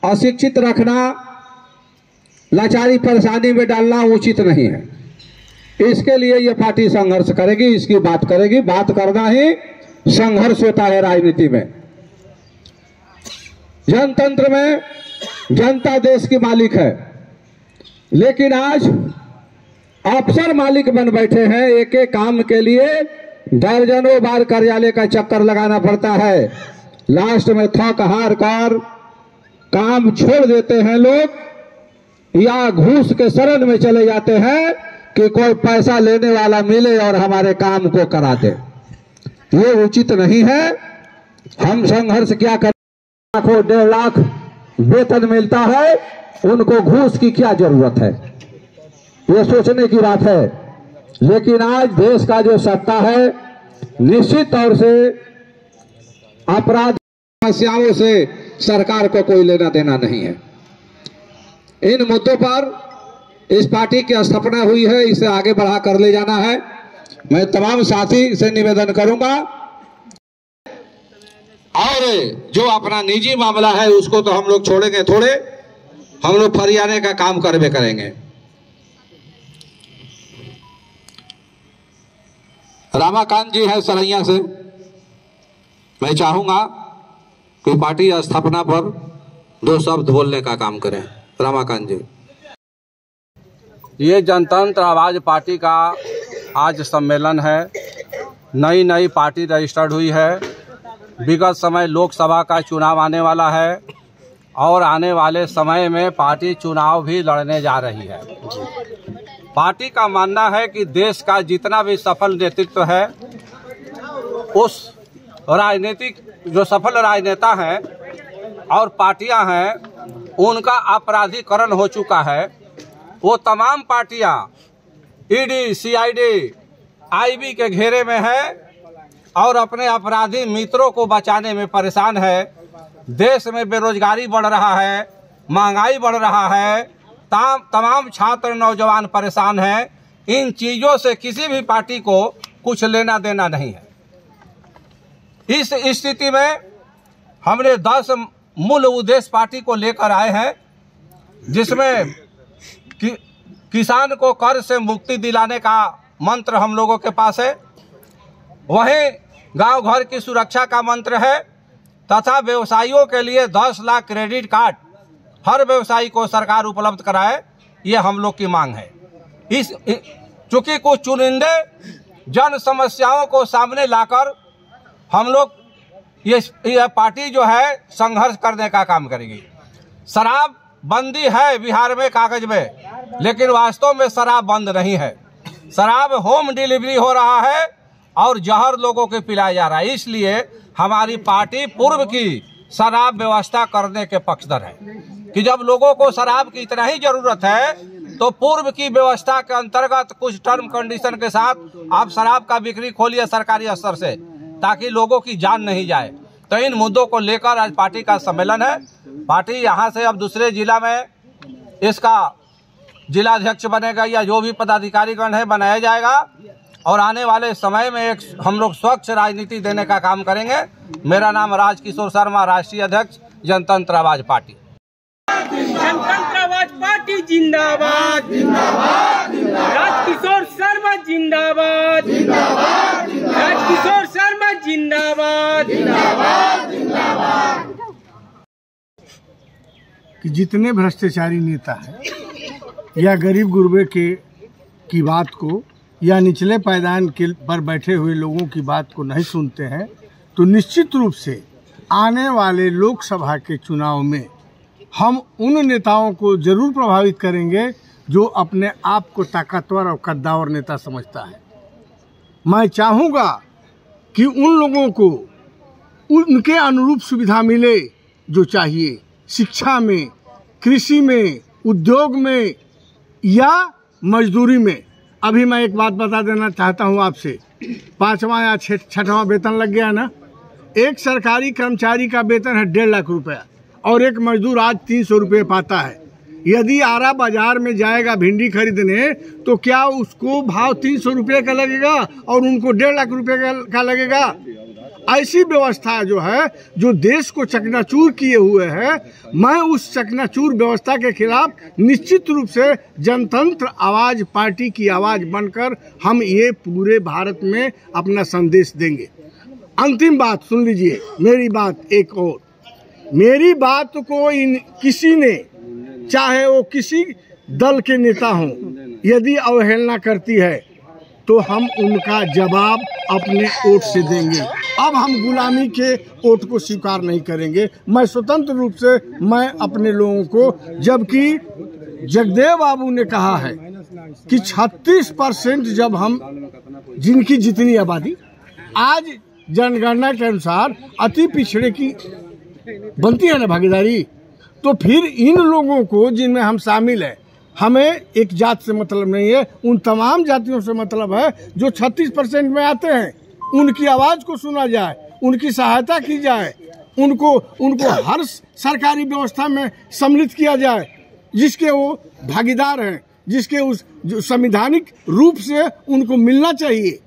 अशिक्षित रखना, लाचारी परेशानी में डालना उचित नहीं है। इसके लिए ये पार्टी संघर्ष करेगी, इसकी बात करेगी। बात करना ही संघर्ष होता है राजनीति में। जनतंत्र में जनता देश की मालिक है, लेकिन आज अफसर मालिक बन बैठे हैं। एक एक काम के लिए दर्जनों बार कार्यालय का चक्कर लगाना पड़ता है। लास्ट में थक हार कर काम छोड़ देते हैं लोग, या घूस के शरण में चले जाते हैं कि कोई पैसा लेने वाला मिले और हमारे काम को करा दे। ये उचित नहीं है। हम संघर्ष क्या करें? लाखों 1.5 लाख वेतन मिलता है, उनको घूस की क्या जरूरत है? ये सोचने की बात है। लेकिन आज देश का जो सत्ता है, निश्चित तौर से अपराध समस्याओं से सरकार को कोई लेना देना नहीं है। इन मुद्दों पर इस पार्टी की स्थापना हुई है, इसे आगे बढ़ा कर ले जाना है। मैं तमाम साथी से निवेदन करूंगा, और जो अपना निजी मामला है उसको तो हम लोग छोड़ेंगे थोड़े, हम लोग फरियाने का काम करवे करेंगे। रामाकांत जी है सरैया से, मैं चाहूंगा कि पार्टी स्थापना पर 2 शब्द बोलने का काम करें। रामाकांत जी। ये जनतंत्र आवाज पार्टी का आज सम्मेलन है। नई पार्टी रजिस्टर्ड हुई है। विगत समय लोकसभा का चुनाव आने वाला है, और आने वाले समय में पार्टी चुनाव भी लड़ने जा रही है। पार्टी का मानना है कि देश का जितना भी सफल नेतृत्व है, उस राजनीतिक जो सफल राजनेता हैं और पार्टियां हैं, उनका अपराधीकरण हो चुका है। वो तमाम पार्टियां ईडी, सीआईडी, आईबी के घेरे में है और अपने अपराधी मित्रों को बचाने में परेशान है। देश में बेरोजगारी बढ़ रहा है, महंगाई बढ़ रहा है, तमाम छात्र नौजवान परेशान हैं। इन चीजों से किसी भी पार्टी को कुछ लेना देना नहीं है। इस स्थिति में हमने 10 मूल उद्देश्य पार्टी को लेकर आए हैं, जिसमें किसान को कर्ज से मुक्ति दिलाने का मंत्र हम लोगों के पास है, वहीं गांव घर की सुरक्षा का मंत्र है, तथा व्यवसायियों के लिए 10 लाख क्रेडिट कार्ड हर व्यवसायी को सरकार उपलब्ध कराए, ये हम लोग की मांग है। चूंकि कुछ चुनिंदे जन समस्याओं को सामने लाकर हम लोग ये पार्टी जो है संघर्ष करने का काम करेगी। शराब बंदी है बिहार में कागज में, लेकिन वास्तव में शराब बंद नहीं है। शराब होम डिलीवरी हो रहा है और जहर लोगों को पिलाया जा रहा है। इसलिए हमारी पार्टी पूर्व की शराब व्यवस्था करने के पक्षधर है कि जब लोगों को शराब की इतना ही जरूरत है, तो पूर्व की व्यवस्था के अंतर्गत कुछ टर्म कंडीशन के साथ आप शराब का बिक्री खोलिए सरकारी स्तर से, ताकि लोगों की जान नहीं जाए। तो इन मुद्दों को लेकर आज पार्टी का सम्मेलन है। पार्टी यहाँ से अब दूसरे जिला में इसका जिलाध्यक्ष बनेगा, या जो भी पदाधिकारीगण है बनाया जाएगा, और आने वाले समय में एक हम लोग स्वच्छ राजनीति देने का काम करेंगे। मेरा नाम राजकिशोर शर्मा, राष्ट्रीय अध्यक्ष जनतंत्र आवाज पार्टी। जनतंत्र आवाज पार्टी जिंदाबाद, राजकिशोर शर्मा जिंदाबाद, राजकिशोर शर्मा जिंदाबाद। कि जितने भ्रष्टाचारी नेता हैं या गरीब गुरबे की बात को या निचले पायदान के पर बैठे हुए लोगों की बात को नहीं सुनते हैं, तो निश्चित रूप से आने वाले लोकसभा के चुनाव में हम उन नेताओं को जरूर प्रभावित करेंगे जो अपने आप को ताकतवर और कद्दावर नेता समझता है। मैं चाहूँगा कि उन लोगों को उनके अनुरूप सुविधा मिले जो चाहिए, शिक्षा में, कृषि में, उद्योग में या मजदूरी में। अभी मैं एक बात बता देना चाहता हूं आपसे, 5वां या 6वां वेतन लग गया ना। एक सरकारी कर्मचारी का वेतन है 1.5 लाख रुपया, और एक मजदूर आज 300 रुपये पाता है। यदि आरा बाजार में जाएगा भिंडी खरीदने, तो क्या उसको भाव 300 रुपये का लगेगा और उनको 1.5 लाख रुपये का लगेगा? ऐसी व्यवस्था जो है, जो देश को चकनाचूर किए हुए है, मैं उस चकनाचूर व्यवस्था के खिलाफ निश्चित रूप से जनतंत्र आवाज पार्टी की आवाज बनकर हम ये पूरे भारत में अपना संदेश देंगे। अंतिम बात सुन लीजिए, मेरी बात एक और, मेरी बात को किसी ने, चाहे वो किसी दल के नेता हों, यदि अवहेलना करती है तो हम उनका जवाब अपने वोट से देंगे। अब हम गुलामी के वोट को स्वीकार नहीं करेंगे। मैं स्वतंत्र रूप से मैं अपने लोगों को, जबकि जगदेव बाबू ने कहा है कि 36% जब हम, जिनकी जितनी आबादी आज जनगणना के अनुसार अति पिछड़े की बनती है ना भागीदारी, तो फिर इन लोगों को जिनमें हम शामिल हैं, हमें एक जात से मतलब नहीं है, उन तमाम जातियों से मतलब है जो 36% में आते हैं। उनकी आवाज़ को सुना जाए, उनकी सहायता की जाए, उनको हर सरकारी व्यवस्था में सम्मिलित किया जाए जिसके वो भागीदार हैं, जिसके उस जो संवैधानिक रूप से उनको मिलना चाहिए।